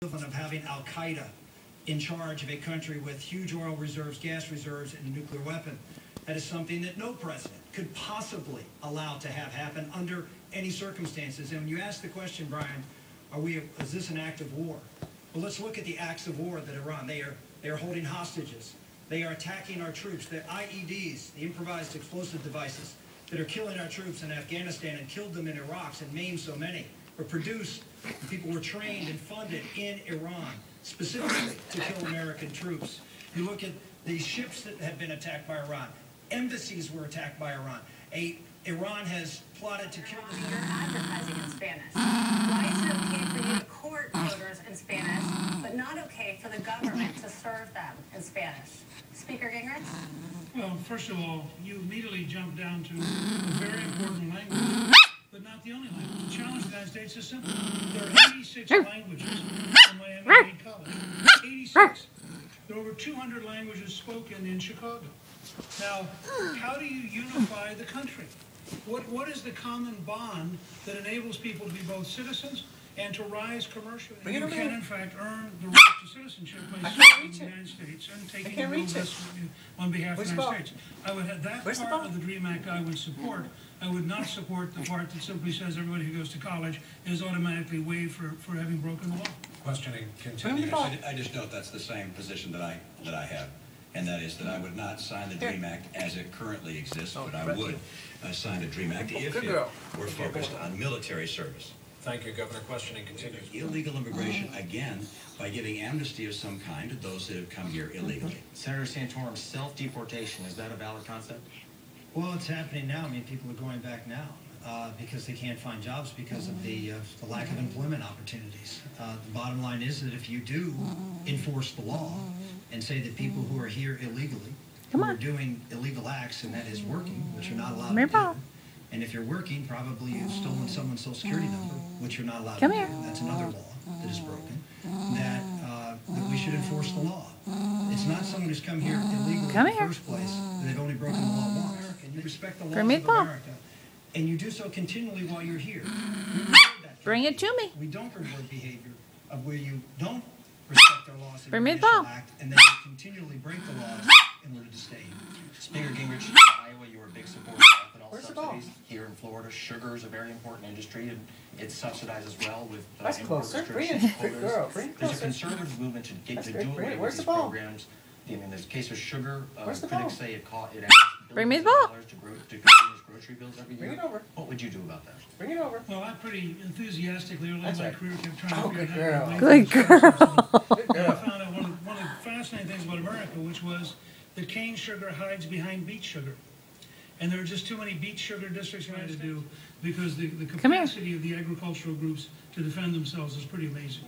of having Al-Qaeda in charge of a country with huge oil reserves, gas reserves, and a nuclear weapon. That is something that no president could possibly allow to have happen under any circumstances. And when you ask the question, Brian, is this an act of war? Well, let's look at the acts of war that Iran. They are holding hostages. They are attacking our troops. The IEDs, the improvised explosive devices, that are killing our troops in Afghanistan and killed them in Iraq and maimed so many, were produced, people were trained and funded in Iran, specifically to kill American troops. You look at the ships that have been attacked by Iran. Embassies were attacked by Iran. Iran has plotted to kill the... You're advertising in Spanish. Why is it okay for you to court voters in Spanish, but not okay for the government to serve them in Spanish? Speaker Gingrich? Well, first of all, you immediately jump down to a very important language, but not the only language. The challenge of the United States is simple. There are 86 languages in Miami Dade College. 86. There are over 200 languages spoken in Chicago. Now, how do you unify the country? What is the common bond that enables people to be both citizens and to rise commercially? You can, in fact, earn the right to citizenship by serving the United States and taking a risk on behalf of the United States. I would have that part of the DREAM Act I would support. I would not support the part that simply says everybody who goes to college is automatically waived for having broken the law. Questioning continues. I just note that's the same position that I have. And that is that I would not sign the DREAM Act as it currently exists, but I would sign the DREAM Act if it were focused on military service. Thank you, Governor. Questioning continues. Illegal immigration, again, by giving amnesty of some kind to those that have come here illegally. Senator Santorum, self-deportation, is that a valid concept? Well, it's happening now. I mean, people are going back now because they can't find jobs because of the lack of employment opportunities. The bottom line is that if you do enforce the law and say that people who are here illegally, who are doing illegal acts, and that is working, which you're not allowed to do, and if you're working, probably you've stolen someone's social security number, which you're not allowed to do. That's another law that is broken, that we should enforce the law. It's not someone who's come here illegally in the first place. They've only broken the law once. And you respect the laws of America. And you do so continually while you're here. Bring it to me. We don't reward behavior of where you don't respect our laws and act, and then you continually break the laws in order to stay here. Speaker Gingrich, in Iowa, you were a big supporter of ethanol subsidies. Here in Florida, sugar is a very important industry, and it's subsidized as well with import restrictions. There's a conservative movement to do away with these programs. I mean, there's a case of sugar. Critics say it adds billions of dollars to consumers' grocery bills every year. Bring it over. What would you do about that? Bring it over. Well, I pretty enthusiastically early in my career kept trying to figure out how to Good girl. I found out one of the fascinating things about America, which was that cane sugar hides behind beet sugar. And there are just too many beet sugar districts around to do because the capacity of the agricultural groups to defend themselves is pretty amazing.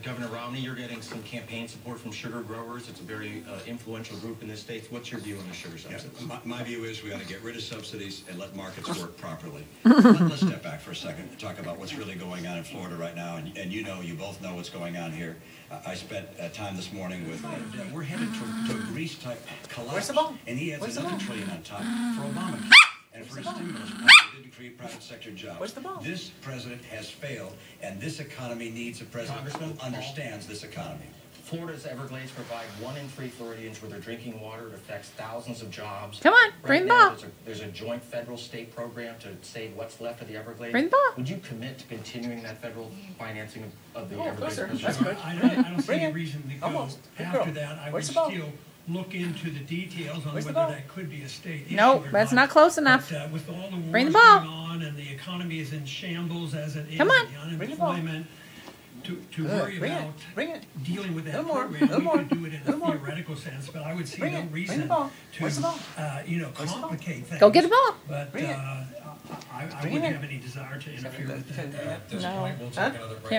Governor Romney, you're getting some campaign support from sugar growers. It's a very influential group in the states. What's your view on the sugar subsidies? Yeah, my view is we ought to get rid of subsidies and let markets work properly. Let's step back for a second and talk about what's really going on in Florida right now. And you both know what's going on here. I spent time this morning with, we're headed to a Greece-type collapse. And he has another $1 trillion on top for Obamacare. And for his stimulus plan, he didn't create private sector jobs. This president has failed, and this economy needs a president who understands this economy. Florida's Everglades provide 1 in 3 Floridians with their drinking water. It affects thousands of jobs. Come on, bring the ball. There's a joint federal-state program to save what's left of the Everglades. Bring the ball. Would you commit to continuing that federal financing of the Everglades? That's good. I don't see any reason to go after that. I would still look into the details on whether that could be a state issue. Nope, that's not close enough. But, with all the wars going on and the economy is in shambles as it is, the unemployment, to worry about dealing with that program, we could do it in a theoretical sense, but I would see no reason to complicate things. Go get the ball. But I wouldn't have any desire to interfere with that. At this point, we'll take another break.